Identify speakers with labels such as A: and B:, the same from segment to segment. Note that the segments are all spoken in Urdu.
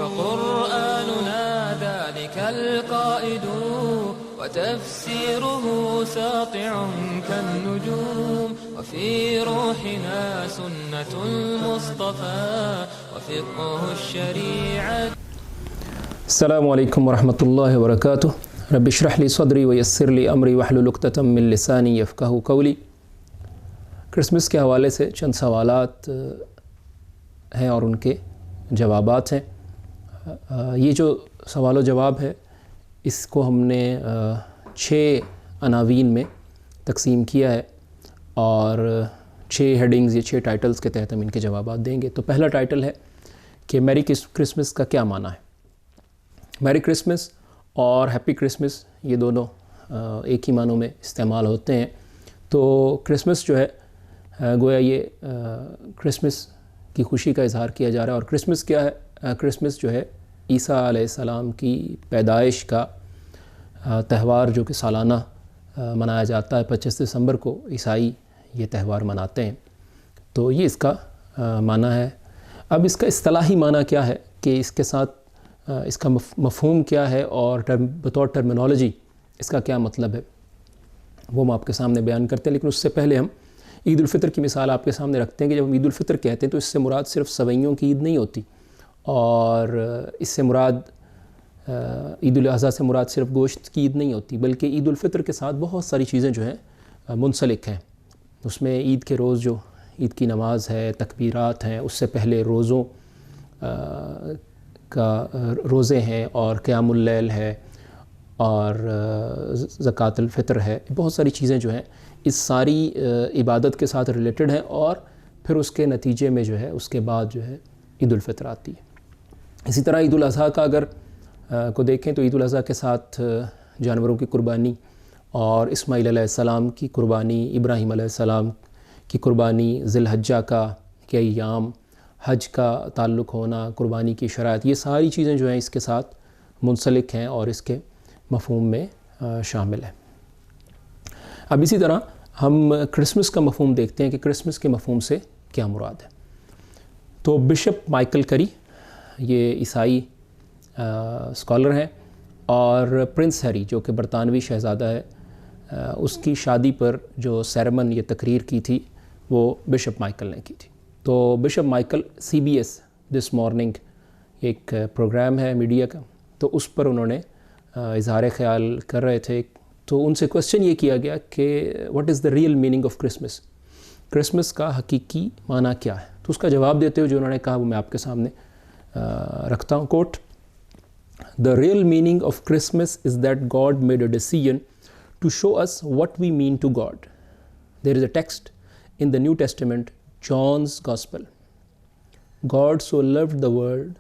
A: فقرآننا ذلك القائد وتفسيره ساطع كالنجوم وفي روحنا سنة المصطفى وفقه الشريعة.
B: السلام علیکم ورحمۃ اللہ وبرکاتہ. رب اشرح لی صدری ویسر لی امری واحلل عقدۃ من لسانی یفقہوا قولی. کرسمس کے حوالے سے چند سوالات ہیں اور ان کے جوابات ہیں. یہ جو سوال و جواب ہے اس کو ہم نے 6 عناوین میں تقسیم کیا ہے اور 6 ہیڈنگز یا 6 ٹائٹلز کے تحت ہم ان کے جوابات دیں گے. تو پہلا ٹائٹل ہے کہ میری کرسمس کا کیا معنی ہے. میری کرسمس اور ہیپی کرسمس یہ دونوں ایک ہی معنوں میں استعمال ہوتے ہیں. تو کرسمس جو ہے گویا یہ کرسمس کی خوشی کا اظہار کیا جا رہا ہے. اور کرسمس کیا ہے؟ کرسمس جو ہے عیسیٰ علیہ السلام کی پیدائش کا تہوار جو کہ سالانہ منایا جاتا ہے. 25 دسمبر کو عیسائی یہ تہوار مناتے ہیں. تو یہ اس کا معنی ہے. اب اس کا اصطلاحی معنی کیا ہے کہ اس کے ساتھ اس کا مفہوم کیا ہے اور بطور ٹرمینالوجی اس کا کیا مطلب ہے وہ ہم آپ کے سامنے بیان کرتے ہیں. لیکن اس سے پہلے ہم عید الفطر کی مثال آپ کے سامنے رکھتے ہیں کہ جب ہم عید الفطر کہتے ہیں تو اس سے مراد صرف سوئیوں کی عید نہیں ہوتی اور اس سے مراد عید الاضحیٰ سے مراد صرف گوشت کی عید نہیں ہوتی، بلکہ عید الفطر کے ساتھ بہت ساری چیزیں جو ہیں منسلک ہیں. اس میں عید کے روز جو عید کی نماز ہے، تکبیرات ہیں، اس سے پہلے روزوں کا روزے ہیں اور قیام اللیل ہے اور زکوٰۃ الفطر ہے. بہت ساری چیزیں جو ہیں اس ساری عبادت کے ساتھ ریلیٹڈ ہیں اور پھر اس کے نتیجے میں جو ہے اس کے بعد جو ہے عید الفطر آتی ہے. اسی طرح عید الاضحیٰ کا اگر کو دیکھیں تو عید الاضحیٰ کے ساتھ جانوروں کی قربانی اور اسماعیل علیہ السلام کی قربانی، ابراہیم علیہ السلام کی قربانی، ذی الحجہ کے ایام، حج کا تعلق ہونا، قربانی کی شرائط، یہ ساری چیزیں جو ہیں اس کے ساتھ منسلک ہیں اور اس کے مفہوم میں شامل ہیں. اب اسی طرح ہم کرسمس کا مفہوم دیکھتے ہیں کہ کرسمس کے مفہوم سے کیا مراد ہے. تو بشپ مائیکل کری یہ عیسائی اسکالر ہیں اور پرنس ہیری جو کہ برطانوی شہزادہ ہے اس کی شادی پر جو سیرمن یہ تقریر کی تھی وہ بشپ مائیکل نے کی تھی. تو bishop Michael CBS this morning ایک پروگرام ہے میڈیا کا، تو اس پر انہوں نے اظہار خیال کر رہے تھے. تو ان سے کوسچن یہ کیا گیا کہ what is the real meaning of Christmas, Christmas کا حقیقی معنی کیا ہے. تو اس کا جواب دیتے ہوئے جو انہوں نے کہا وہ میں آپ کے سامنے رکھتا ہوں. کوٹ: The real meaning of Christmas is that God made a decision to show us what we mean to God. There is a text in the New Testament, John's Gospel. God so loved the world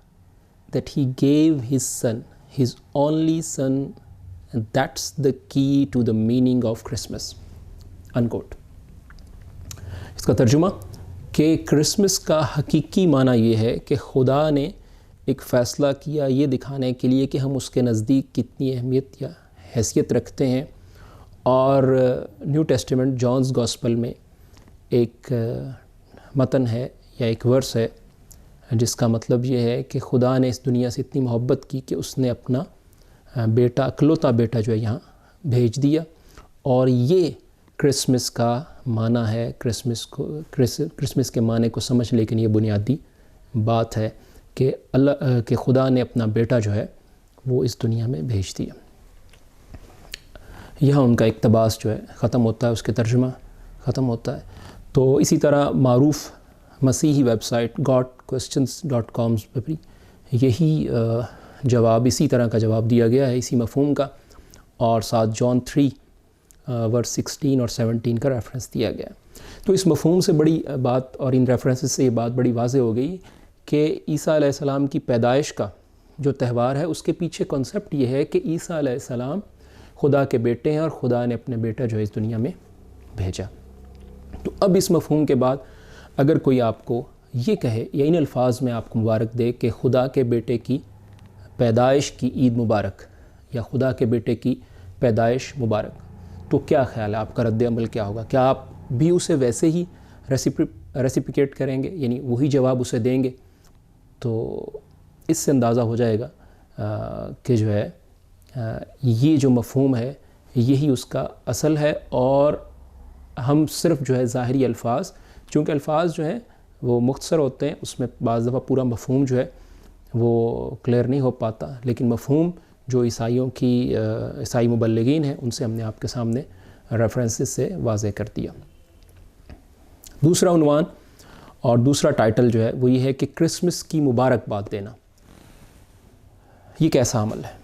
B: that he gave his son, his only son, and that's the key to the meaning of Christmas. Unquote. اس کا ترجمہ کہ کرسمس کا حقیقی معنی یہ ہے کہ خدا نے ایک فیصلہ کیا یہ دکھانے کے لیے کہ ہم اس کے نزدیک کتنی اہمیت یا حیثیت رکھتے ہیں. اور نیو ٹیسٹمنٹ جانز گاسپل میں ایک متن ہے یا ایک ورس ہے جس کا مطلب یہ ہے کہ خدا نے اس دنیا سے اتنی محبت کی کہ اس نے اپنا بیٹا، اکلوتا بیٹا جو ہے یہاں بھیج دیا. اور یہ کرسمس کا معنی ہے. کرسمس کے معنی کو سمجھ، لیکن یہ بنیادی بات ہے کہ خدا نے اپنا بیٹا جو ہے وہ اس دنیا میں بھیج دیا. یہاں ان کا اقتباس جو ہے ختم ہوتا ہے، اس کے ترجمہ ختم ہوتا ہے. تو اسی طرح معروف مسیحی ویب سائٹ godquestions.com پہ بھی یہی جواب، اسی طرح کا جواب دیا گیا ہے اسی مفہوم کا، اور ساتھ جان 3 ورس 16 اور 17 کا ریفرنس دیا گیا. تو اس مفہوم سے بڑی بات اور ان ریفرنسز سے یہ بات بڑی واضح ہو گئی کہ عیسیٰ علیہ السلام کی پیدائش کا جو تہوار ہے اس کے پیچھے کنسیپٹ یہ ہے کہ عیسیٰ علیہ السلام خدا کے بیٹے ہیں اور خدا نے اپنے بیٹا جو ہے اس دنیا میں بھیجا. تو اب اس مفہوم کے بعد اگر کوئی آپ کو یہ کہے یا ان الفاظ میں آپ کو مبارک دے کہ خدا کے بیٹے کی پیدائش کی عید مبارک یا خدا کے بیٹے کی پیدائش مبارک، تو کیا خیال ہے، آپ کا رد عمل کیا ہوگا؟ کیا آپ بھی اسے ویسے ہی ریسیپیکیٹ کریں گے، یعنی وہی جواب اسے دیں گے؟ تو اس سے اندازہ ہو جائے گا کہ جو ہے یہ جو مفہوم ہے یہی اس کا اصل ہے، اور ہم صرف جو ہے ظاہری الفاظ، چونکہ الفاظ جو ہیں وہ مختصر ہوتے ہیں، اس میں بعض دفعہ پورا مفہوم جو ہے وہ کلیئر نہیں ہو پاتا، لیکن مفہوم جو عیسائی مبلغین ہیں ان سے ہم نے آپ کے سامنے ریفرنسز سے واضح کر دیا۔ دوسرا عنوان اور دوسرا ٹائٹل جو ہے وہ یہ ہے کہ کرسمس کی مبارکباد دینا یہ کیسا عمل ہے،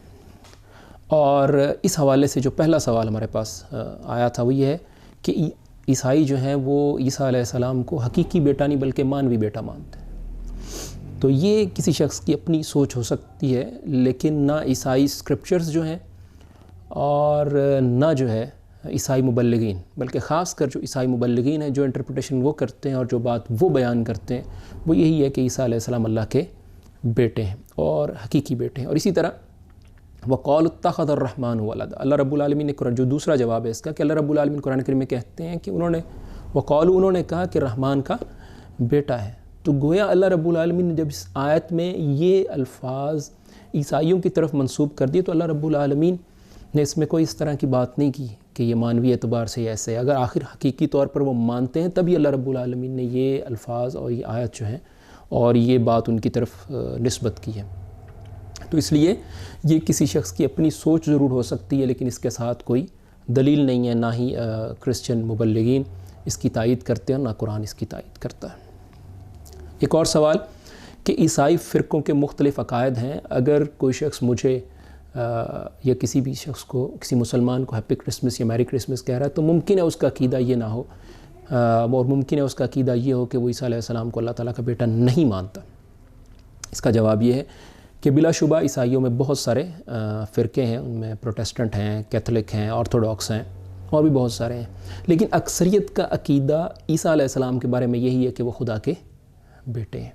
B: اور اس حوالے سے جو پہلا سوال ہمارے پاس آیا تھا وہ یہ ہے کہ عیسائی جو ہیں وہ عیسیٰ علیہ السلام کو حقیقی بیٹا نہیں بلکہ مانوی بیٹا مانتے ہیں۔ تو یہ کسی شخص کی اپنی سوچ ہو سکتی ہے، لیکن نہ عیسائی اسکرپچرز جو ہیں اور نہ جو ہے عیسائی مبلغین، بلکہ خاص کر جو عیسائی مبلغین ہیں جو انٹرپریٹیشن وہ کرتے ہیں اور جو بات وہ بیان کرتے ہیں وہ یہی ہے کہ عیسیٰ علیہ السلام اللہ کے بیٹے ہیں اور حقیقی بیٹے ہیں۔ اور اسی طرح وَقَالُوا اتَّخَذَ الرَّحْمَنُ وَلَدًا، اللہ رب العالمین نے جو دوسرا جواب ہے اس کا کہ اللہ رب العالمین قرآن کریم میں کہتے ہیں کہ انہوں نے کہا کہ رحمان کا بیٹا ہے۔ تو گویا اللہ رب العالمین نے جب اس آیت میں یہ الفاظ عیسائیوں کی طرف منسوب کر دیے تو اللہ رب العالمین نے اس میں کوئی اس طرح کی بات نہیں کی کہ یہ مانوی اعتبار سے ایسے ہے۔ اگر آخر حقیقی طور پر وہ مانتے ہیں تبھی اللہ رب العالمین نے یہ الفاظ اور یہ آیت جو ہیں اور یہ بات ان کی طرف نسبت کی ہے۔ تو اس لیے یہ کسی شخص کی اپنی سوچ ضرور ہو سکتی ہے، لیکن اس کے ساتھ کوئی دلیل نہیں ہے، نہ ہی کرسچن مبلغین اس کی تائید کرتے ہیں، نہ قرآن اس کی تائید کرتا ہے۔ ایک اور سوال کہ عیسائی فرقوں کے مختلف عقائد ہیں، اگر کوئی شخص مجھے یا کسی بھی شخص کو، کسی مسلمان کو ہیپی کرسمس یا میری کرسمس کہہ رہا ہے تو ممکن ہے اس کا عقیدہ یہ نہ ہو، اور ممکن ہے اس کا عقیدہ یہ ہو کہ وہ عیسیٰ علیہ السلام کو اللہ تعالیٰ کا بیٹا نہیں مانتا۔ اس کا جواب یہ ہے کہ بلا شبہ عیسائیوں میں بہت سارے فرقے ہیں، ان میں پروٹیسٹنٹ ہیں، کیتھولک ہیں، آرتھوڈاکس ہیں، اور بھی بہت سارے ہیں، لیکن اکثریت کا عقیدہ عیسیٰ علیہ السلام کے بارے میں یہی ہے کہ وہ خدا کے بیٹے ہیں۔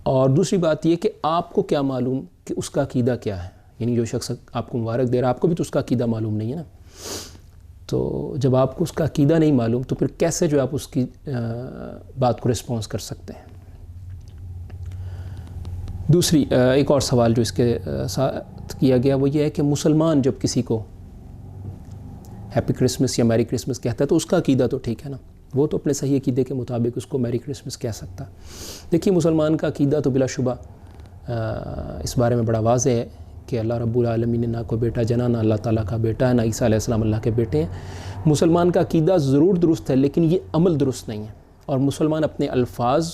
B: اور دوسری بات یہ کہ آپ کو کیا معلوم کہ اس کا عقیدہ کیا ہے، یعنی جو شخص آپ کو مبارک دے رہا ہے آپ کو بھی تو اس کا عقیدہ معلوم نہیں ہے نا۔ تو جب آپ کو اس کا عقیدہ نہیں معلوم تو پھر کیسے جو آپ اس کی بات کو رسپانس کر سکتے ہیں۔ دوسری ایک اور سوال جو اس کے ساتھ کیا گیا وہ یہ ہے کہ مسلمان جب کسی کو ہیپی کرسمس یا میری کرسمس کہتا ہے تو اس کا عقیدہ تو ٹھیک ہے نا، وہ تو اپنے صحیح عقیدے کے مطابق اس کو میری کرسمس کہہ سکتا ہے۔ دیکھیے مسلمان کا عقیدہ تو بلا شبہ اس بارے میں بڑا واضح ہے کہ اللہ رب العالمین نے نہ کوئی بیٹا جنا، نہ اللہ تعالیٰ کا بیٹا ہے، نہ عیسیٰ علیہ السلام اللہ کے بیٹے ہیں۔ مسلمان کا عقیدہ ضرور درست ہے لیکن یہ عمل درست نہیں ہے، اور مسلمان اپنے الفاظ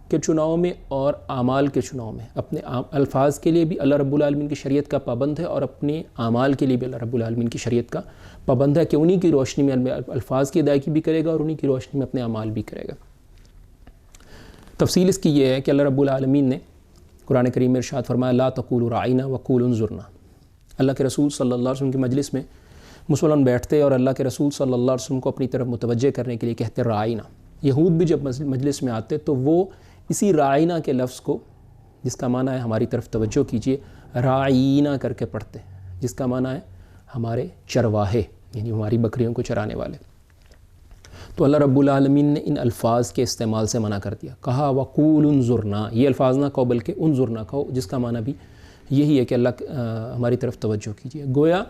B: کے چناؤ میں اور اعمال کے چناؤ میں اپنے الفاظ کے لیے بھی اللہ رب العالمین کی شریعت کا پابند ہے، اور اپنے اعمال کے لیے بھی اللہ رب العالمین کی شریعت کا پابند ہے کہ انہی کی روشنی میں الفاظ کی ادائیگی بھی کرے گا اور انہی کی روشنی میں اپنے اعمال بھی کرے گا۔ تفصیل اس کی یہ ہے کہ اللہ رب العالمین نے قرآن کریم میں ارشاد فرمایا لا تقولوا راعینا وقولوا انظرنا۔ اللہ کے رسول صلی اللہ علیہ وسلم کی مجلس میں مسلمان بیٹھتے اور اللہ کے رسول صلی اللہ علیہ وسلم کو اپنی طرف متوجہ کرنے کے لیے کہتے راعینا۔ یہود بھی جب مجلس میں آتے تو وہ اسی راعینا کے لفظ کو، جس کا معنی ہے ہماری طرف توجہ کیجئے، راعینا کر کے پڑھتے، جس کا معنی ہے ہمارے چرواہے، یعنی ہماری بکریوں کو چرانے والے۔ تو اللہ رب العالمین نے ان الفاظ کے استعمال سے منع کر دیا، کہا وقول انظرنا، یہ الفاظ نہ کہو بلکہ انظرنا کہو، جس کا معنی بھی یہی ہے کہ اللہ ہماری طرف توجہ کیجیے۔ گویا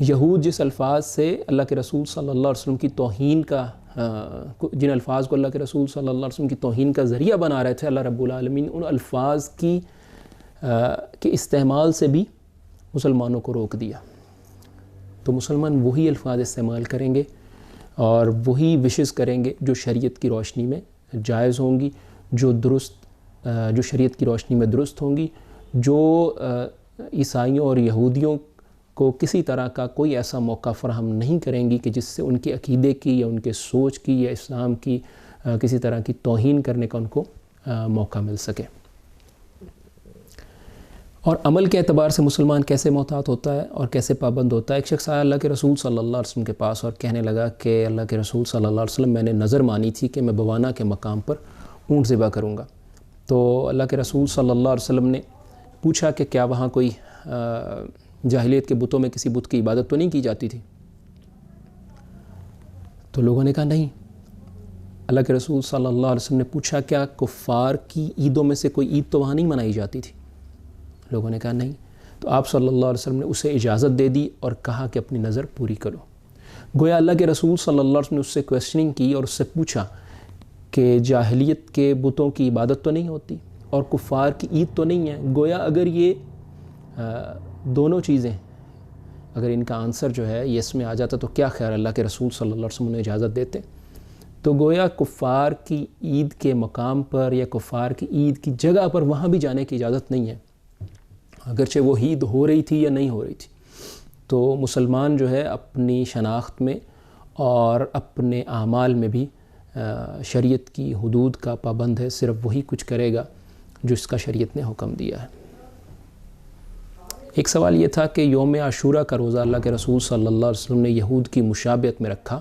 B: یہود جس الفاظ سے اللہ کے رسول صلی اللہ علیہ وسلم کی توہین کا، جن الفاظ کو اللہ کے رسول صلی اللہ علیہ وسلم کی توہین کا ذریعہ بنا رہے تھے، اللہ رب العالمین ان الفاظ کے استعمال سے بھی مسلمانوں کو روک دیا۔ تو مسلمان وہی الفاظ استعمال کریں گے اور وہی وشز کریں گے جو شریعت کی روشنی میں جائز ہوں گی، جو شریعت کی روشنی میں درست ہوں گی، جو عیسائیوں اور یہودیوں کو کسی طرح کا کوئی ایسا موقع فراہم نہیں کریں گی کہ جس سے ان کے عقیدے کی یا ان کے سوچ کی یا اسلام کی کسی طرح کی توہین کرنے کا ان کو موقع مل سکے۔ اور عمل کے اعتبار سے مسلمان کیسے محتاط ہوتا ہے اور کیسے پابند ہوتا ہے؟ ایک شخص آیا اللہ کے رسول صلی اللہ علیہ وسلم کے پاس اور کہنے لگا کہ اللہ کے رسول صلی اللہ علیہ وسلم میں نے نظر مانی تھی کہ میں بوانا کے مقام پر اونٹ ذبح کروں گا۔ تو اللہ کے رسول صلی اللہ علیہ وسلم نے پوچھا کہ کیا وہاں کوئی جاہلیت کے بتوں میں کسی بت کی عبادت تو نہیں کی جاتی تھی؟ تو لوگوں نے کہا نہیں۔ اللہ کے رسول صلی اللہ علیہ وسلم نے پوچھا کیا کفار کی عیدوں میں سے کوئی عید تو وہاں نہیں منائی جاتی تھی؟ لوگوں نے کہا نہیں. تو آپ صلی اللہ علیہ وسلم نے اسے اجازت دے دی اور کہا کہ اپنی نظر پوری کرو. گویا اللہ کے رسول صلی اللہ علیہ وسلم نے اس سے کویسچننگ کی اور اس سے پوچھا کہ جاہلیت کے بتوں کی عبادت تو نہیں ہوتی اور کفار کی عید تو نہیں ہے. گویا اگر یہ دونوں چیزیں اگر ان کا آنسر جو ہے یہ اس میں آ جاتا تو کیا خیال اللہ کے رسول صلی اللہ علیہ وسلم نے اجازت دیتے. تو گویا کفار کی عید کے مقام پر یا کفار کی عید کی جگہ پر وہاں بھی جانے کی اجازت نہیں ہے، اگرچہ وہ عید ہو رہی تھی یا نہیں ہو رہی تھی. تو مسلمان جو ہے اپنی شناخت میں اور اپنے اعمال میں بھی شریعت کی حدود کا پابند ہے. صرف وہی کچھ کرے گا جو اس کا شریعت نے حکم دیا ہے. ایک سوال یہ تھا کہ یوم عاشورہ کا روزہ اللہ کے رسول صلی اللہ علیہ وسلم نے یہود کی مشابہت میں رکھا،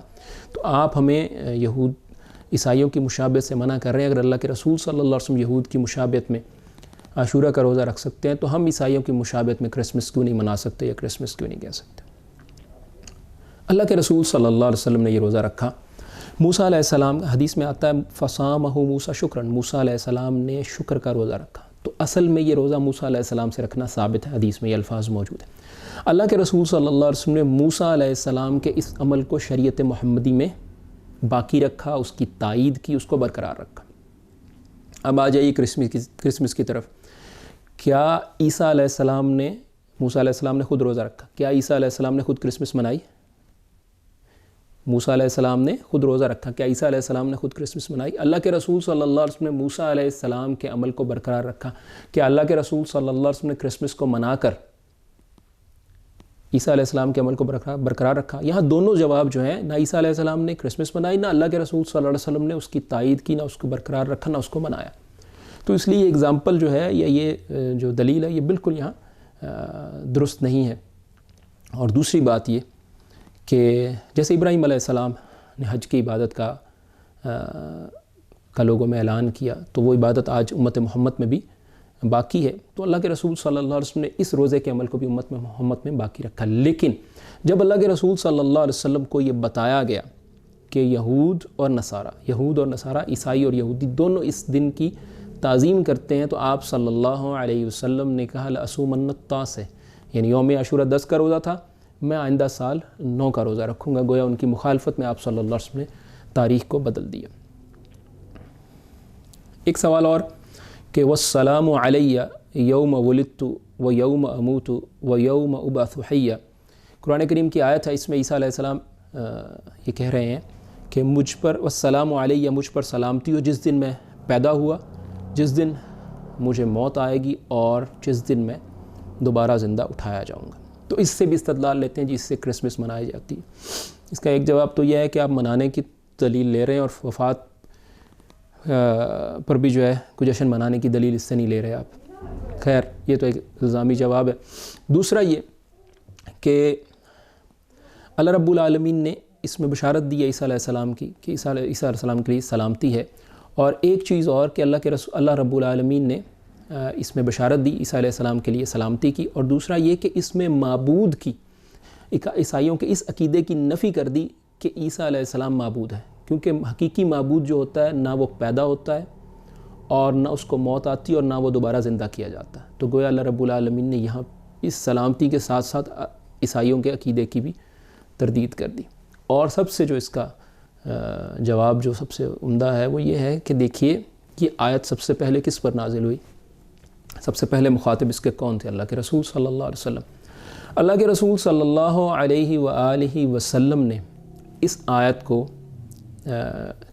B: تو آپ ہمیں یہود عیسائیوں کی مشابہت سے منع کر رہے ہیں. اگر اللہ کے رسول صلی اللہ علیہ وسلم یہود کی مشابہت میں عاشورہ کا روزہ رکھ سکتے ہیں تو ہم عیسائیوں کی مشابہت میں کرسمس کیوں نہیں منا سکتے یا کرسمس کیوں نہیں کہہ سکتے؟ اللہ کے رسول صلی اللہ علیہ وسلم نے یہ روزہ رکھا. موسیٰ علیہ السلام حدیث میں آتا ہے فصامہ موسیٰ شکراً، موسیٰ علیہ السلام نے شکر کا روزہ رکھا. تو اصل میں یہ روزہ موسیٰ علیہ السلام سے رکھنا ثابت ہے، حدیث میں یہ الفاظ موجود ہیں. اللہ کے رسول صلی اللہ علیہ وسلم نے موسیٰ علیہ السلام کے اس عمل کو شریعت محمدی میں باقی رکھا، اس کی تائید کی، اس کو برقرار رکھا. اب آ جائیے کرسمس کی طرف. کیا عیسیٰ علیہ السلام نے موسیٰ علیہ السلام نے خود روزہ رکھا؟ کیا عیسیٰ علیہ السلام نے خود کرسمس منائی؟ موسیٰ علیہ السلام نے خود روزہ رکھا. کیا عیسیٰ علیہ السلام نے خود کرسمس منائی؟ اللہ کے رسول صلی اللہ علیہ وسلم نے موسیٰ علیہ السلام کے عمل کو برقرار رکھا. کیا اللہ کے رسول صلی اللہ علیہ وسلم نے کرسمس کو منا کر عیسیٰ علیہ السلام کے عمل کو برقرار رکھا؟ یہاں دونوں جواب جو ہیں، نہ عیسیٰ علیہ السلام نے کرسمس منائی، نہ اللہ کے رسول صلی اللہ علیہ وسلم نے اس کی تائید کی، نہ اس کو برقرار رکھا، نہ اس کو منایا. تو اس لیے یہ اگزامپل جو ہے یا یہ جو دلیل ہے یہ بالکل یہاں درست نہیں ہے. اور دوسری بات یہ کہ جیسے ابراہیم علیہ السلام نے حج کی عبادت کا لوگوں میں اعلان کیا، تو وہ عبادت آج امت محمد میں بھی باقی ہے. تو اللہ کے رسول صلی اللہ علیہ وسلم نے اس روزے کے عمل کو بھی امت محمد میں باقی رکھا. لیکن جب اللہ کے رسول صلی اللہ علیہ وسلم کو یہ بتایا گیا کہ یہود اور نصارہ عیسائی اور یہودی دونوں اس دن کی تعظیم کرتے ہیں، تو آپ صلی اللہ علیہ وسلم نے کہا لأصومن التاسع، یعنی یوم عاشورہ 10 کا روزہ تھا، میں آئندہ سال 9 کا روزہ رکھوں گا. گویا ان کی مخالفت میں آپ صلی اللہ علیہ وسلم نے تاریخ کو بدل دیا. ایک سوال اور کہ والسلام علی یوم ولدت و یوم اموت و یوم ابعث حیا. قرآن کریم کی آیت ہے، اس میں عیسیٰ علیہ السلام یہ کہہ رہے ہیں کہ مجھ پر والسلام علی، مجھ پر سلامتی ہو جس دن میں پیدا ہوا، جس دن مجھے موت آئے گی اور جس دن میں دوبارہ زندہ اٹھایا جاؤں گا. تو اس سے بھی استدلال لیتے ہیں جس سے کرسمس منائی جاتی ہے. اس کا ایک جواب تو یہ ہے کہ آپ منانے کی دلیل لے رہے ہیں اور وفات پر بھی جو ہے کوئی جشن منانے کی دلیل اس سے نہیں لے رہے آپ. خیر یہ تو ایک الزامی جواب ہے. دوسرا یہ کہ اللہ رب العالمین نے اس میں بشارت دی ہے عیسیٰ علیہ السلام کی کہ عیسیٰ علیہ السلام کے لیے سلامتی ہے. اور ایک چیز اور کہ اللہ رب العالمین نے اس میں بشارت دی عیسیٰ علیہ السلام کے لیے سلامتی کی. اور دوسرا یہ کہ اس میں معبود کی عیسائیوں کے اس عقیدے کی نفی کر دی کہ عیسیٰ علیہ السلام معبود ہے، کیونکہ حقیقی معبود جو ہوتا ہے نہ وہ پیدا ہوتا ہے اور نہ اس کو موت آتی اور نہ وہ دوبارہ زندہ کیا جاتا ہے. تو گویا اللہ رب العالمین نے یہاں اس سلامتی کے ساتھ ساتھ عیسائیوں کے عقیدے کی بھی تردید کر دی. اور سب سے جو اس کا جواب جو سب سے عمدہ ہے وہ یہ ہے کہ دیکھیے یہ آیت سب سے پہلے کس پر نازل ہوئی؟ سب سے پہلے مخاطب اس کے کون تھے؟ اللہ کے رسول صلی اللہ علیہ وسلم. اللہ کے رسول صلی اللہ علیہ وآلہ وسلم نے اس آیت کو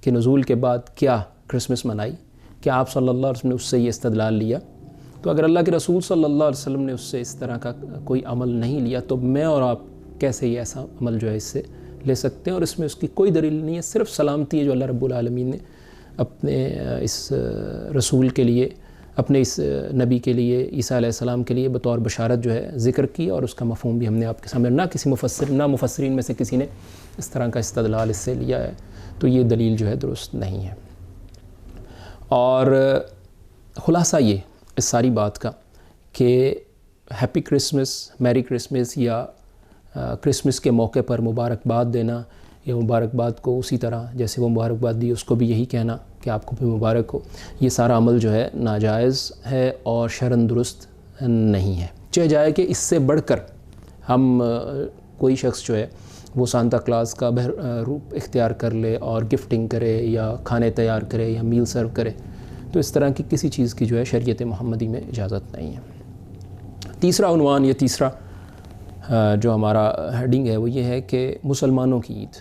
B: کے نزول کے بعد کیا کرسمس منائی؟ کیا آپ صلی اللہ علیہ وسلم نے اس سے یہ استدلال لیا؟ تو اگر اللہ کے رسول صلی اللہ علیہ وسلم نے اس سے اس طرح کا کوئی عمل نہیں لیا تو میں اور آپ کیسے یہ ایسا عمل جو ہے اس سے لے سکتے ہیں؟ اور اس میں اس کی کوئی دلیل نہیں ہے، صرف سلامتی ہے جو اللہ رب العالمین نے اپنے اس رسول کے لیے، اپنے اس نبی کے لیے، عیسیٰ علیہ السلام کے لیے بطور بشارت جو ہے ذکر کی. اور اس کا مفہوم بھی ہم نے آپ کے سامنے نہ مفسرین میں سے کسی نے اس طرح کا استدلال اس سے لیا ہے. تو یہ دلیل جو ہے درست نہیں ہے. اور خلاصہ یہ اس ساری بات کا کہ ہیپی کرسمس، میری کرسمس یا کرسمس کے موقع پر مبارکباد دینا یا مبارکباد کو اسی طرح جیسے وہ مبارکباد دی اس کو بھی یہی کہنا کہ آپ کو بھی مبارک ہو، یہ سارا عمل جو ہے ناجائز ہے اور شرعاً درست نہیں ہے، چاہے جائے کہ اس سے بڑھ کر ہم کوئی شخص جو ہے وہ سانتا کلاس کا روپ اختیار کر لے اور گفٹنگ کرے یا کھانے تیار کرے یا میل سرو کرے، تو اس طرح کی کسی چیز کی جو ہے شریعت محمدی میں اجازت نہیں ہے۔ تیسرا عنوان یا تیسرا جو ہمارا ہیڈنگ ہے وہ یہ ہے کہ مسلمانوں کی عید۔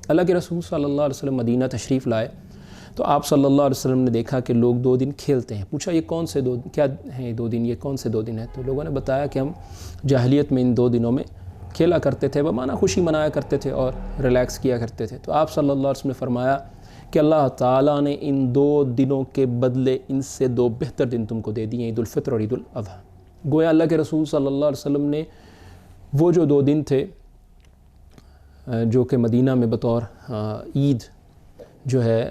B: اللہ کے رسول صلی اللہ علیہ وسلم مدینہ تشریف لائے تو آپ صلی اللہ علیہ وسلم نے دیکھا کہ لوگ 2 دن کھیلتے ہیں۔ پوچھا یہ کون سے کیا ہیں 2 دن، یہ کون سے 2 دن ہیں؟ تو لوگوں نے بتایا کہ ہم جاہلیت میں ان 2 دنوں میں کھیلا کرتے تھے، بمعنی خوشی منایا کرتے تھے اور ریلیکس کیا کرتے تھے۔ تو آپ صلی اللہ علیہ وسلم نے فرمایا کہ اللہ تعالیٰ نے ان 2 دنوں کے بدلے ان سے 2 بہتر دن تم کو دے دیے، عید الفطر اور عید الاضحیٰ۔ گویا اللہ کے رسول صلی اللہ علیہ وسلم نے وہ جو 2 دن تھے جو کہ مدینہ میں بطور عید جو ہے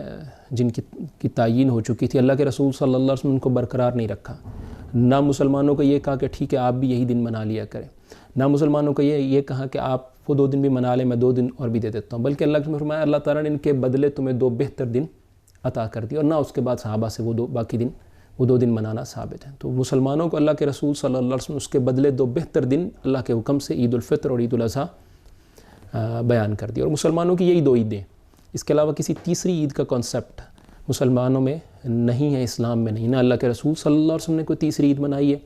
B: جن کی تعیین ہو چکی تھی، اللہ کے رسول صلی اللہ علیہ وسلم ان کو برقرار نہیں رکھا۔ نہ مسلمانوں کو یہ کہا کہ ٹھیک ہے آپ بھی یہی دن منا لیا کریں، نہ مسلمانوں کو یہ کہا کہ آپ وہ 2 دن بھی منا لیں، میں 2 دن اور بھی دے دیتا ہوں، بلکہ اللہ نے فرمایا اللہ تعالیٰ نے ان کے بدلے تمہیں 2 بہتر دن عطا کر دی، اور نہ اس کے بعد صحابہ سے وہ باقی دن وہ 2 دن منانا ثابت ہے۔ تو مسلمانوں کو اللہ کے رسول صلی اللہ علیہ وسلم اس کے بدلے 2 بہتر دن اللہ کے حکم سے عید الفطر اور عید الاضحیٰ بیان کر دی، اور مسلمانوں کی یہی 2 عیدیں، اس کے علاوہ کسی تیسری عید کا کانسیپٹ مسلمانوں میں نہیں ہے، اسلام میں نہیں، نہ اللہ کے رسول صلی اللہ علیہ وسلم نے کوئی تیسری عید منائی ہے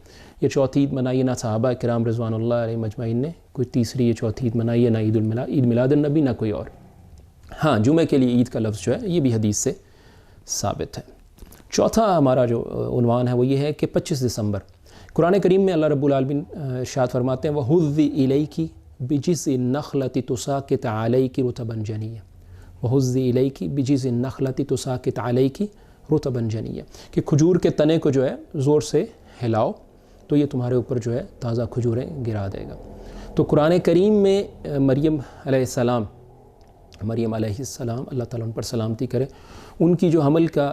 B: یا چوتھی عید منائی ہے، نہ صحابہ کرام رضوان اللہ علیہم اجمعین نے کوئی تیسری یا چوتھی عید منائی ہے، نہ عید میلاد النبی، نہ کوئی اور۔ ہاں، جمعہ کے لیے عید کا لفظ جو ہے یہ بھی حدیث سے ثابت ہے۔ چوتھا ہمارا جو عنوان ہے وہ یہ ہے کہ 25 دسمبر قرآن کریم میں اللہ رب العالمین ارشاد فرماتے ہیں وَهُزِّ إِلَيْكِ بِجِزْءِ النَّخْلَةِ تُسَاقِطْ عَلَيْكِ رُطَبًا جَنِيًّا، وَهُزِّ إِلَيْكِ بِجِزْءِ النَّخْلَةِ تُسَاقِطْ عَلَيْكِ رُطَبًا جَنِيًّا، کہ کھجور کے تنے کو جو ہے زور سے ہلاؤ تو یہ تمہارے اوپر جو ہے تازہ کھجوریں گرا دے گا۔ تو قرآن کریم میں مریم علیہ السلام اللہ تعالیٰ ان پر سلامتی کرے، ان کی جو حمل کا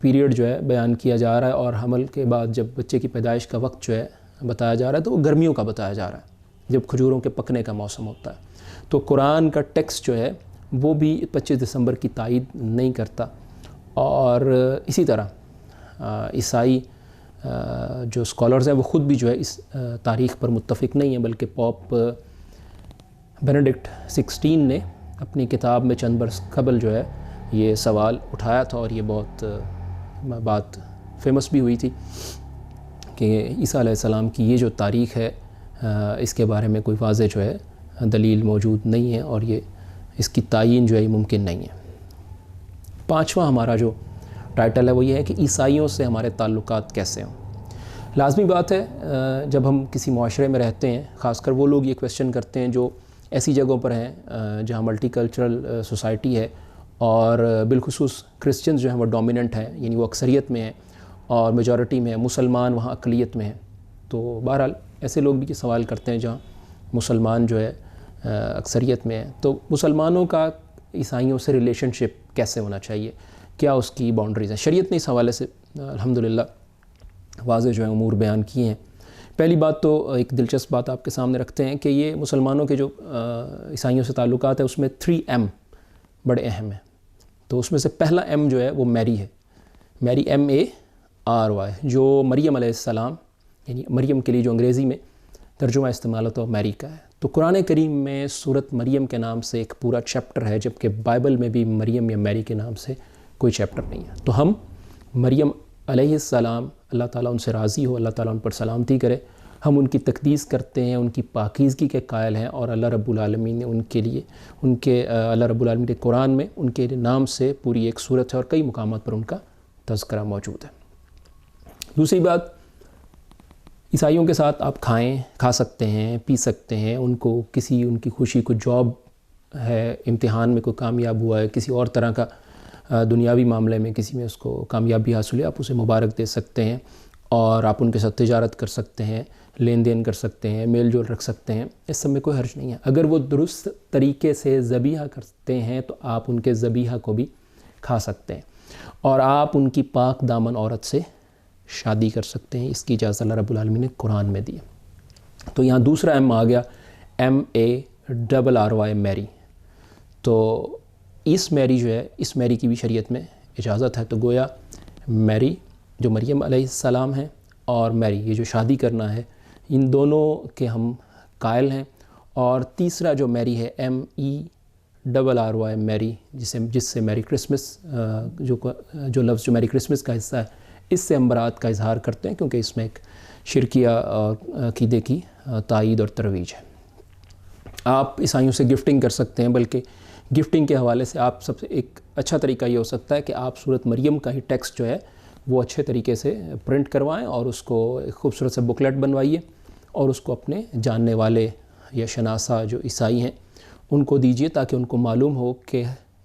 B: پیریڈ جو ہے بیان کیا جا رہا ہے، اور حمل کے بعد جب بچے کی پیدائش کا وقت جو ہے بتایا جا رہا ہے تو وہ گرمیوں کا بتایا جا رہا ہے، جب کھجوروں کے پکنے کا موسم ہوتا ہے۔ تو قرآن کا ٹیکسٹ جو ہے وہ بھی 25 دسمبر کی تائید نہیں کرتا، اور اسی طرح عیسائی جو اسکالرز ہیں وہ خود بھی جو ہے اس تاریخ پر متفق نہیں ہیں، بلکہ پوپ بینیڈکٹ 16 نے اپنی کتاب میں چند برس قبل جو ہے یہ سوال اٹھایا تھا، اور یہ بہت بات فیمس بھی ہوئی تھی کہ عیسیٰ علیہ السلام کی یہ جو تاریخ ہے اس کے بارے میں کوئی واضح جو ہے دلیل موجود نہیں ہے، اور یہ اس کی تعیین جو ہے ممکن نہیں ہے۔ 5واں ہمارا جو ٹائٹل ہے وہ یہ ہے کہ عیسائیوں سے ہمارے تعلقات کیسے ہوں۔ لازمی بات ہے جب ہم کسی معاشرے میں رہتے ہیں، خاص کر وہ لوگ یہ کویسچن کرتے ہیں جو ایسی جگہوں پر ہیں جہاں ملٹی کلچرل سوسائٹی ہے، اور بالخصوص کرسچنز جو ہیں وہ ڈومیننٹ ہیں، یعنی وہ اکثریت میں ہیں اور میجورٹی میں ہیں، مسلمان وہاں اقلیت میں ہیں۔ تو بہرحال ایسے لوگ بھی یہ سوال کرتے ہیں جہاں مسلمان جو ہے اکثریت میں ہیں، تو مسلمانوں کا عیسائیوں سے ریلیشن شپ کیسے ہونا چاہیے، کیا اس کی باؤنڈریز ہیں؟ شریعت نے اس حوالے سے الحمدللہ واضح جو ہے امور بیان کیے ہیں۔ پہلی بات تو ایک دلچسپ بات آپ کے سامنے رکھتے ہیں کہ یہ مسلمانوں کے جو عیسائیوں سے تعلقات ہیں اس میں 3M بڑے اہم ہیں۔ تو اس میں سے پہلا M جو ہے وہ میری ہے، میری MARY، جو مریم علیہ السلام یعنی مریم کے لیے جو انگریزی میں ترجمہ استعمال ہوتا ہے وہ میری کا ہے۔ تو قرآن کریم میں سورت مریم کے نام سے ایک پورا چیپٹر ہے، جبکہ بائبل میں بھی مریم یا میری کے نام سے کوئی چیپٹر نہیں ہے۔ تو ہم مریم علیہ السلام، اللہ تعالیٰ ان سے راضی ہو، اللہ تعالیٰ ان پر سلامتی کرے، ہم ان کی تقدیس کرتے ہیں، ان کی پاکیزگی کے قائل ہیں، اور اللہ رب العالمین نے ان کے لیے اللہ رب العالمین کے قرآن میں ان کے نام سے پوری ایک سورت ہے، اور کئی مقامات پر ان کا تذکرہ موجود ہے۔ دوسری بات، عیسائیوں کے ساتھ آپ کھا سکتے ہیں، پی سکتے ہیں، ان کی خوشی کو جاب ہے، امتحان میں کوئی کامیاب ہوا ہے، کسی اور طرح کا دنیاوی معاملے میں کسی میں اس کو کامیابی حاصل ہے، آپ اسے مبارک دے سکتے ہیں، اور آپ ان کے ساتھ تجارت کر سکتے ہیں، لین دین کر سکتے ہیں، میل جول رکھ سکتے ہیں، اس سب میں کوئی حرج نہیں ہے۔ اگر وہ درست طریقے سے ذبیحہ کرتے ہیں تو آپ ان کے ذبیحہ کو بھی کھا سکتے ہیں، اور آپ ان کی پاک دامن عورت سے شادی کر سکتے ہیں، اس کی اجازت اللہ رب العالمین نے قرآن میں دی۔ تو یہاں دوسرا M آ گیا، MARY، میری۔ تو اس میری جو ہے، اس میری کی بھی شریعت میں اجازت ہے۔ تو گویا میری جو مریم علیہ السلام ہیں، اور میری، یہ جو شادی کرنا ہے، ان دونوں کے ہم قائل ہیں. اور تیسرا جو میری ہے MERRY میری، جس سے میری کرسمس جو لفظ جو میری کرسمس کا حصہ ہے، اس سے ہم برات کا اظہار کرتے ہیں، کیونکہ اس میں ایک شرکیہ عقیدے کی تائید اور ترویج ہے. آپ عیسائیوں سے گفٹنگ کر سکتے ہیں، بلکہ گفٹنگ کے حوالے سے آپ سب سے ایک اچھا طریقہ یہ ہو سکتا ہے کہ آپ سورۃ مریم کا ہی ٹیکسٹ جو ہے وہ اچھے طریقے سے پرنٹ کروائیں اور اس کو ایک خوبصورت سے بکلیٹ بنوائیے اور اس کو اپنے جاننے والے یا شناسہ جو عیسائی ہیں ان کو دیجیے، تاکہ ان کو معلوم ہو کہ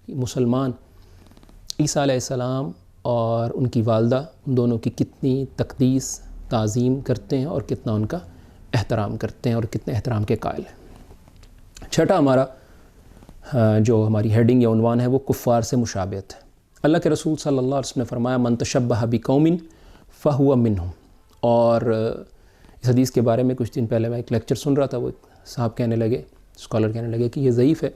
B: مسلمان عیسیٰ علیہ السلام اور ان کی والدہ ان دونوں کی کتنی تقدیس تعظیم کرتے ہیں اور کتنا ان کا احترام کرتے ہیں اور کتنے احترام کے قائل ہیں. چھٹا ہمارا جو ہماری ہیڈنگ یا عنوان ہے وہ کفار سے مشابہت ہے. اللہ کے رسول صلی اللہ علیہ وسلم نے فرمایا من تشبہ بقوم فہو منہم. اور اس حدیث کے بارے میں کچھ دن پہلے میں ایک لیکچر سن رہا تھا، وہ صاحب کہنے لگے، اسکالر کہنے لگے کہ یہ ضعیف ہے،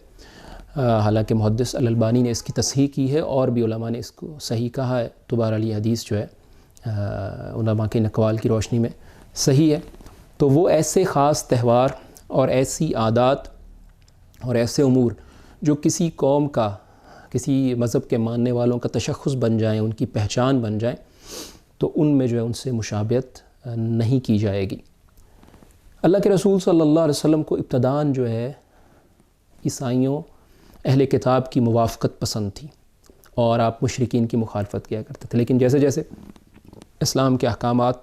B: حالانکہ محدث الالبانی نے اس کی تصحیح کی ہے اور بھی علماء نے اس کو صحیح کہا ہے. تو بہرحال یہ حدیث جو ہے علماء کے اقوال کی روشنی میں صحیح ہے. تو وہ ایسے خاص تہوار اور ایسی عادات اور ایسے امور جو کسی قوم کا، کسی مذہب کے ماننے والوں کا تشخص بن جائیں، ان کی پہچان بن جائیں، تو ان میں جو ہے ان سے مشابہت نہیں کی جائے گی. اللہ کے رسول صلی اللہ علیہ وسلم کو ابتداً جو ہے عیسائیوں اہل کتاب کی موافقت پسند تھی اور آپ مشرکین کی مخالفت کیا کرتے تھے. لیکن جیسے جیسے اسلام کے احکامات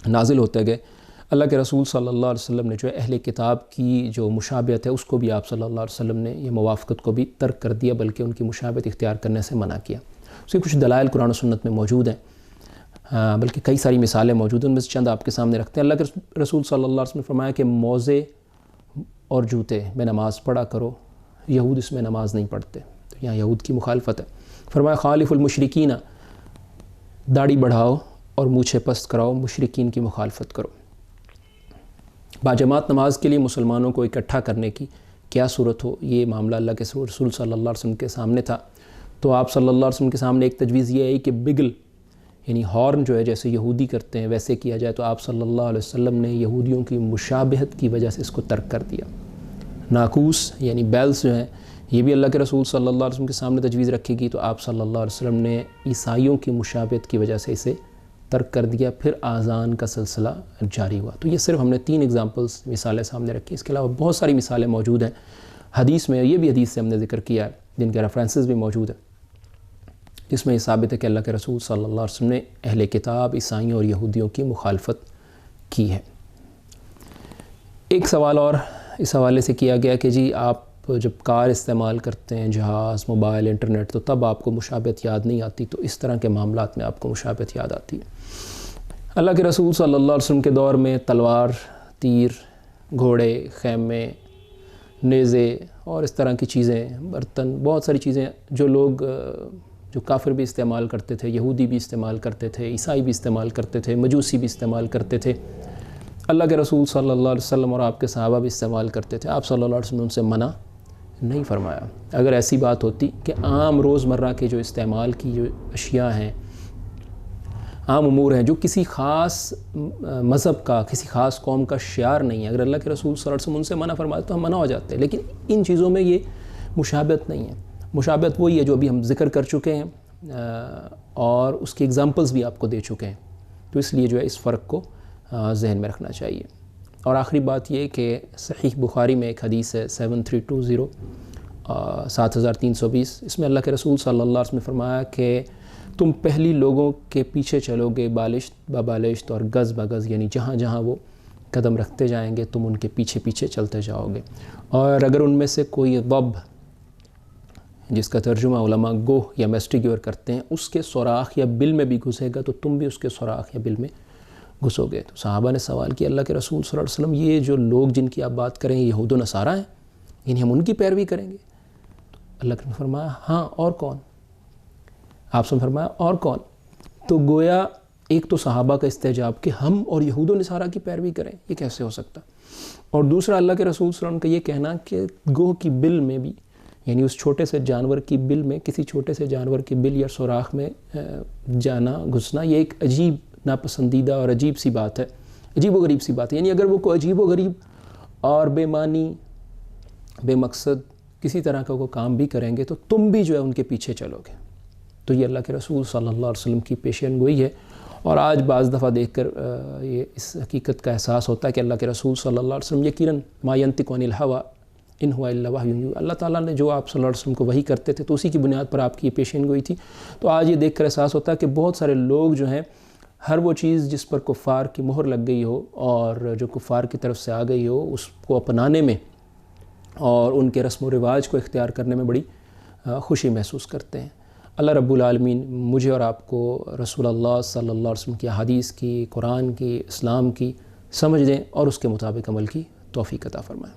B: نازل ہوتے گئے، اللہ کے رسول صلی اللہ علیہ وسلم نے جو ہے اہل کتاب کی جو مشابہت ہے اس کو بھی آپ صلی اللہ علیہ وسلم نے یہ موافقت کو بھی ترک کر دیا، بلکہ ان کی مشابہت اختیار کرنے سے منع کیا. اس کے کچھ دلائل قرآن و سنت میں موجود ہیں، بلکہ کئی ساری مثالیں موجود ہیں، ان میں سے چند آپ کے سامنے رکھتے ہیں. اللہ کے رسول صلی اللہ علیہ وسلم نے فرمایا کہ موزے اور جوتے میں نماز پڑھا کرو، یہود اس میں نماز نہیں پڑھتے. تو یہاں یہود کی مخالفت ہے. فرمایا خالف المشرکین، داڑھی بڑھاؤ اور مونچھیں پست کراؤ، مشرکین کی مخالفت کرو. باجماعت نماز کے لیے مسلمانوں کو اکٹھا کرنے کی کیا صورت ہو، یہ معاملہ اللہ کے رسول صلی اللہ علیہ وسلم کے سامنے تھا. تو آپ صلی اللہ علیہ وسلم کے سامنے ایک تجویز یہ ہے کہ بگل یعنی ہارن جو ہے جیسے یہودی کرتے ہیں ویسے کیا جائے. تو آپ صلی اللہ علیہ وسلم نے یہودیوں کی مشابہت کی وجہ سے اس کو ترک کر دیا. ناقوس یعنی بیلز جو ہیں یہ بھی اللہ کے رسول صلی اللہ علیہ وسلم کے سامنے تجویز رکھی گئی، تو آپ صلی اللہ علیہ وسلم نے عیسائیوں کی مشابہت کی وجہ سے اسے ترک کر دیا. پھر آذان کا سلسلہ جاری ہوا. تو یہ صرف ہم نے 3 ایگزامپلز مثالیں سامنے رکھی. اس کے علاوہ بہت ساری مثالیں موجود ہیں حدیث میں، یہ بھی حدیث سے ہم نے ذکر کیا ہے جن کے ریفرنسز بھی موجود ہیں، جس میں یہ ثابت ہے کہ اللہ کے رسول صلی اللہ علیہ وسلم نے اہل کتاب عیسائیوں اور یہودیوں کی مخالفت کی ہے. ایک سوال اور اس حوالے سے کیا گیا کہ جی آپ جب کار استعمال کرتے ہیں، جہاز، موبائل، انٹرنیٹ، تو تب آپ کو مشابہت یاد نہیں آتی، تو اس طرح کے معاملات میں آپ کو مشابہت یاد آتی ہے. اللہ کے رسول صلی اللہ علیہ وسلم کے دور میں تلوار، تیر، گھوڑے، خیمے، نیزے اور اس طرح کی چیزیں، برتن، بہت ساری چیزیں جو لوگ جو کافر بھی استعمال کرتے تھے، یہودی بھی استعمال کرتے تھے، عیسائی بھی استعمال کرتے تھے، مجوسی بھی استعمال کرتے تھے، اللہ کے رسول صلی اللہ علیہ وسلم اور آپ کے صحابہ بھی استعمال کرتے تھے. آپ صلی اللہ علیہ وسلم نے ان سے منع نہیں فرمایا. اگر ایسی بات ہوتی کہ عام روزمرہ کے جو استعمال کی جو اشیاء ہیں، عام امور ہیں جو کسی خاص مذہب کا، کسی خاص قوم کا شعار نہیں ہے، اگر اللہ کے رسول صلی اللہ علیہ وسلم ان سے منع فرماتے تو ہم منع ہو جاتے ہیں. لیکن ان چیزوں میں یہ مشابہت نہیں ہے. مشابہت وہی ہے جو ابھی ہم ذکر کر چکے ہیں اور اس کی ایگزامپلز بھی آپ کو دے چکے ہیں. تو اس لیے جو ہے اس فرق کو ذہن میں رکھنا چاہیے. اور آخری بات یہ کہ صحیح بخاری میں ایک حدیث ہے 7320 7320، اس میں اللہ کے رسول صلی اللہ علیہ وسلم نے فرمایا کہ تم پہلی لوگوں کے پیچھے چلو گے بالشت ببالشت اور گز بگز، یعنی جہاں جہاں وہ قدم رکھتے جائیں گے تم ان کے پیچھے پیچھے چلتے جاؤ گے. اور اگر ان میں سے کوئی ضب، جس کا ترجمہ علماء گوہ یا میسٹیگیور کرتے ہیں، اس کے سوراخ یا بل میں بھی گھسے گا تو تم بھی اس کے سوراخ یا بل میں گھسو گے. تو صحابہ نے سوال کیا اللہ کے رسول صلی اللہ علیہ وسلم یہ جو لوگ جن کی آپ بات کریں یہ یہود و نصارہ ہیں، یعنی ہم ان کی پیروی کریں گے؟ تو اللہ نے فرمایا ہاں اور کون؟ آپ سے فرمایا اور کون؟ تو گویا ایک تو صحابہ کا استحجاب کہ ہم اور یہود و نصارہ کی پیروی کریں، یہ کیسے ہو سکتا؟ اور دوسرا اللہ کے رسول صلی اللہ علیہ وسلم کا یہ کہنا کہ گوہ کی بل میں بھی، یعنی اس چھوٹے سے جانور کی بل میں، کسی چھوٹے سے جانور کی بل یا سوراخ میں جانا گھسنا، یہ ایک عجیب ناپسندیدہ اور عجیب سی بات ہے، عجیب و غریب سی بات ہے. یعنی اگر وہ کوئی عجیب و غریب اور بے معنی بے مقصد کسی طرح کا وہ کام بھی کریں گے تو تم بھی جو ہے ان کے پیچھے چلو گے. تو یہ اللہ کے رسول صلی اللہ علیہ وسلم کی پیشین گوئی ہے. اور آج بعض دفعہ دیکھ کر یہ اس حقیقت کا احساس ہوتا ہے کہ اللہ کے رسول صلی اللہ علیہ وسلم یقیناً ما ینطق عن الہویٰ ان ہوا الا وحی یوحیٰ، اللہ تعالیٰ نے جو آپ صلی اللہ علیہ وسلم کو وحی کرتے تھے تو اسی کی بنیاد پر آپ کی یہ پیشین گوئی تھی. تو آج یہ دیکھ کر احساس ہوتا ہے کہ بہت سارے لوگ جو ہیں ہر وہ چیز جس پر کفار کی مہر لگ گئی ہو اور جو کفار کی طرف سے آ گئی ہو اس کو اپنانے میں اور ان کے رسم و رواج کو اختیار کرنے میں بڑی خوشی محسوس کرتے ہیں. اللہ رب العالمین مجھے اور آپ کو رسول اللہ صلی اللہ علیہ وسلم کی احادیث کی، قرآن کی، اسلام کی سمجھ دیں اور اس کے مطابق عمل کی توفیق عطا فرمائیں.